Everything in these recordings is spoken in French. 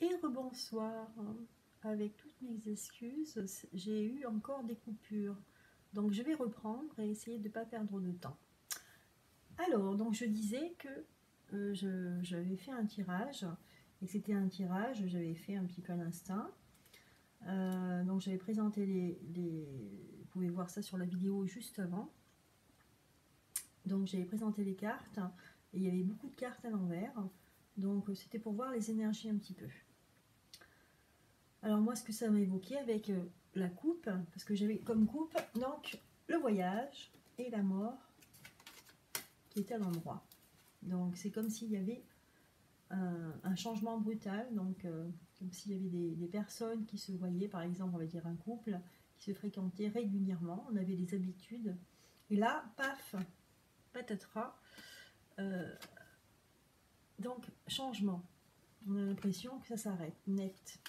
Et rebonsoir, avec toutes mes excuses, j'ai eu encore des coupures. Donc je vais reprendre et essayer de ne pas perdre de temps. Alors, donc je disais que j'avais fait un tirage, et c'était un tirage, j'avais fait un petit peu à l'instinct. Donc j'avais présenté vous pouvez voir ça sur la vidéo juste avant. Donc j'avais présenté les cartes, et il y avait beaucoup de cartes à l'envers. Donc c'était pour voir les énergies un petit peu. Alors moi, ce que ça m'a évoqué avec la coupe, parce que j'avais comme coupe, donc, le voyage et la mort qui étaient à l'endroit. Donc c'est comme s'il y avait un changement brutal, donc comme s'il y avait des personnes qui se voyaient, par exemple, on va dire un couple, qui se fréquentaient régulièrement, on avait des habitudes, et là, paf, patatras, donc changement. On a l'impression que ça s'arrête, net.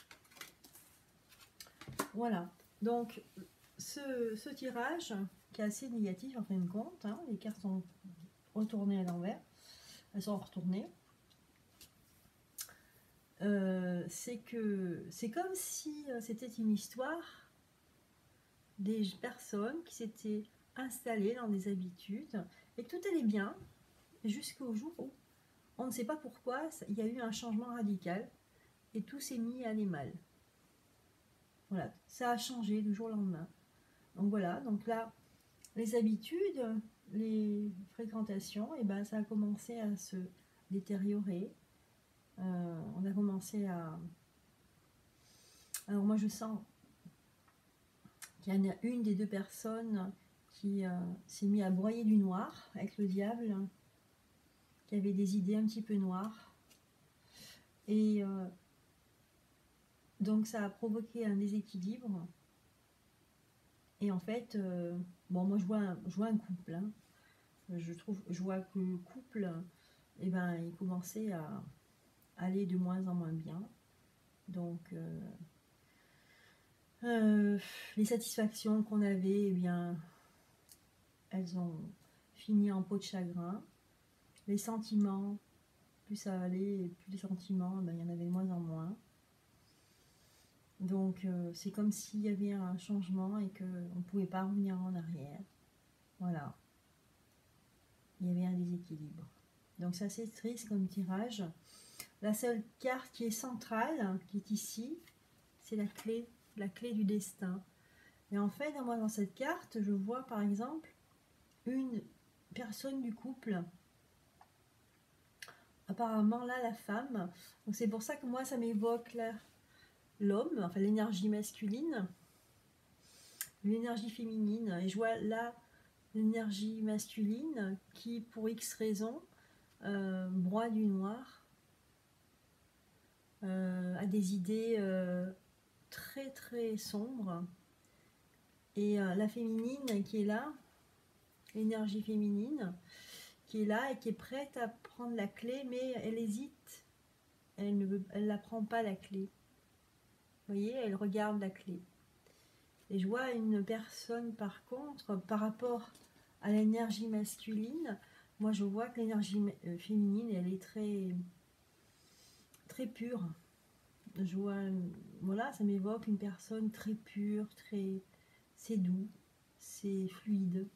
Voilà, donc ce tirage qui est assez négatif en fin de compte, hein, les cartes sont retournées à l'envers, elles sont retournées. C'est comme si c'était une histoire des personnes qui s'étaient installées dans des habitudes et que tout allait bien jusqu'au jour où on ne sait pas pourquoi il y a eu un changement radical et tout s'est mis à aller mal. Voilà, ça a changé du jour au lendemain. Donc voilà, donc là, les habitudes, les fréquentations, et ben ça a commencé à se détériorer. On a commencé à... Alors moi je sens qu'il y en a une des deux personnes qui s'est mis à broyer du noir avec le diable, qui avait des idées un petit peu noires. Et donc ça a provoqué un déséquilibre. Et en fait, bon moi je vois un couple. Hein. Je vois que le couple, eh ben, il commençait à aller de moins en moins bien. Donc les satisfactions qu'on avait, eh bien, elles ont fini en peau de chagrin. Les sentiments, plus ça allait, plus les sentiments, ben, il y en avait de moins en moins. Donc c'est comme s'il y avait un changement et qu'on ne pouvait pas revenir en arrière. Voilà. Il y avait un déséquilibre. Donc c'est assez triste comme tirage. La seule carte qui est centrale, qui est ici, c'est la clé du destin. Et en fait, moi dans cette carte, je vois par exemple une personne du couple. Apparemment là, la femme. Donc c'est pour ça que moi ça m'évoque l'homme, enfin l'énergie masculine, l'énergie féminine. Et je vois là l'énergie masculine qui, pour X raison, broie du noir, a des idées très très sombres. Et la féminine qui est là, l'énergie féminine, qui est là et qui est prête à prendre la clé, mais elle hésite, elle la prend pas la clé. Vous voyez, elle regarde la clé. Et je vois une personne par contre, par rapport à l'énergie masculine, moi je vois que l'énergie féminine, elle est très, très pure. Je vois, voilà, ça m'évoque une personne très pure, très, c'est doux, c'est fluide.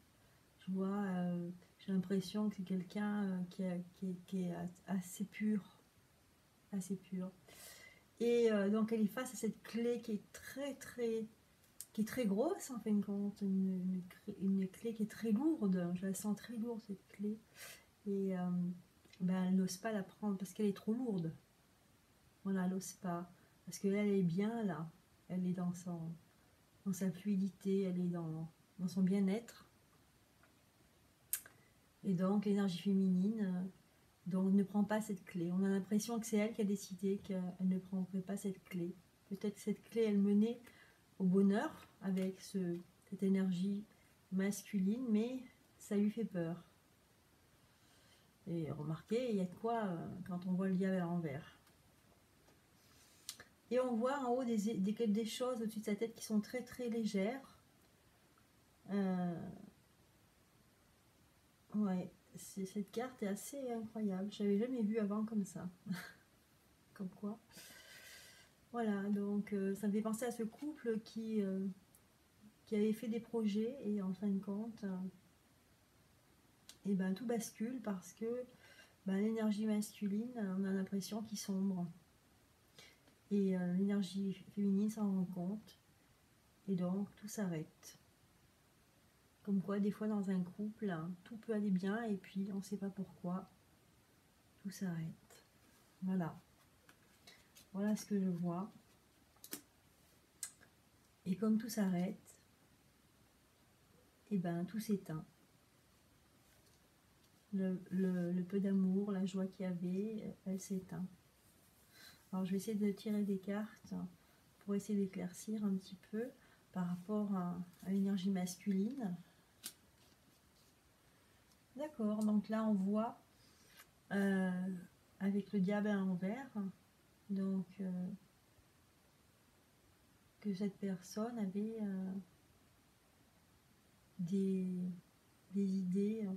Je vois, j'ai l'impression que c'est quelqu'un qui est assez pur, assez pur. Et donc elle est face à cette clé qui est qui est très grosse en fin de compte, une clé qui est très lourde, je la sens très lourde cette clé, et ben, elle n'ose pas la prendre parce qu'elle est trop lourde, voilà, elle n'ose pas, parce qu'elle est bien là, elle est dans sa fluidité, elle est dans son bien-être, et donc l'énergie féminine, donc ne prend pas cette clé, on a l'impression que c'est elle qui a décidé qu'elle ne prendrait pas cette clé, peut-être cette clé elle menait au bonheur avec cette énergie masculine, mais ça lui fait peur. Et remarquez, il y a de quoi quand on voit le diable à l'envers. Et on voit en haut des choses au-dessus de sa tête qui sont très très légères. Ouais, cette carte est assez incroyable. Je n'avais jamais vu avant comme ça. Comme quoi. Voilà, donc ça me fait penser à ce couple qui avait fait des projets et en fin de compte, et ben, tout bascule parce que ben, l'énergie masculine, on a l'impression qu'il sombre. Et l'énergie féminine s'en rend compte et donc tout s'arrête. Comme quoi, des fois dans un couple, hein, tout peut aller bien et puis on ne sait pas pourquoi, tout s'arrête. Voilà. Voilà ce que je vois. Et comme tout s'arrête, et ben tout s'éteint. Le peu d'amour, la joie qu'il y avait, elle s'éteint. Alors je vais essayer de tirer des cartes pour essayer d'éclaircir un petit peu par rapport à l'énergie masculine. D'accord, donc là on voit avec le diable à l'envers, donc que cette personne avait des idées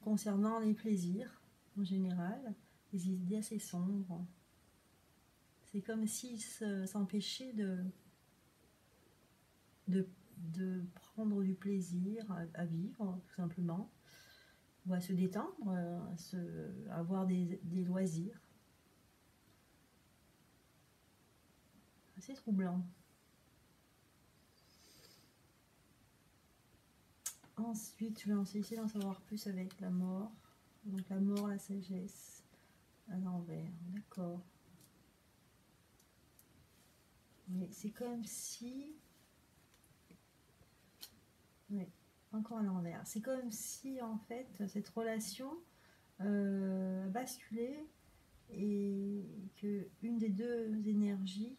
concernant les plaisirs en général, des idées assez sombres. C'est comme s'il s'empêchait de prendre du plaisir à vivre, tout simplement, ou à se détendre, à avoir des loisirs. C'est troublant. Ensuite, je vais essayer d'en savoir plus avec la mort. Donc la mort, la sagesse, à l'envers, d'accord. Mais c'est comme si... Oui, encore à l'envers. C'est comme si, en fait, cette relation basculait et que une des deux énergies,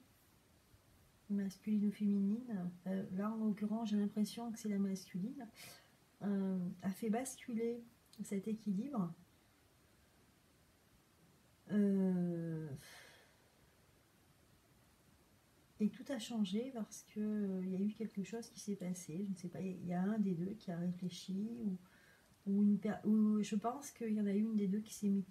masculine ou féminine, là en l'occurrence j'ai l'impression que c'est la masculine, a fait basculer cet équilibre. Et tout a changé parce que il y a eu quelque chose qui s'est passé, je ne sais pas, il y a un des deux qui a réfléchi ou je pense qu'il y en a une des deux qui s'est mis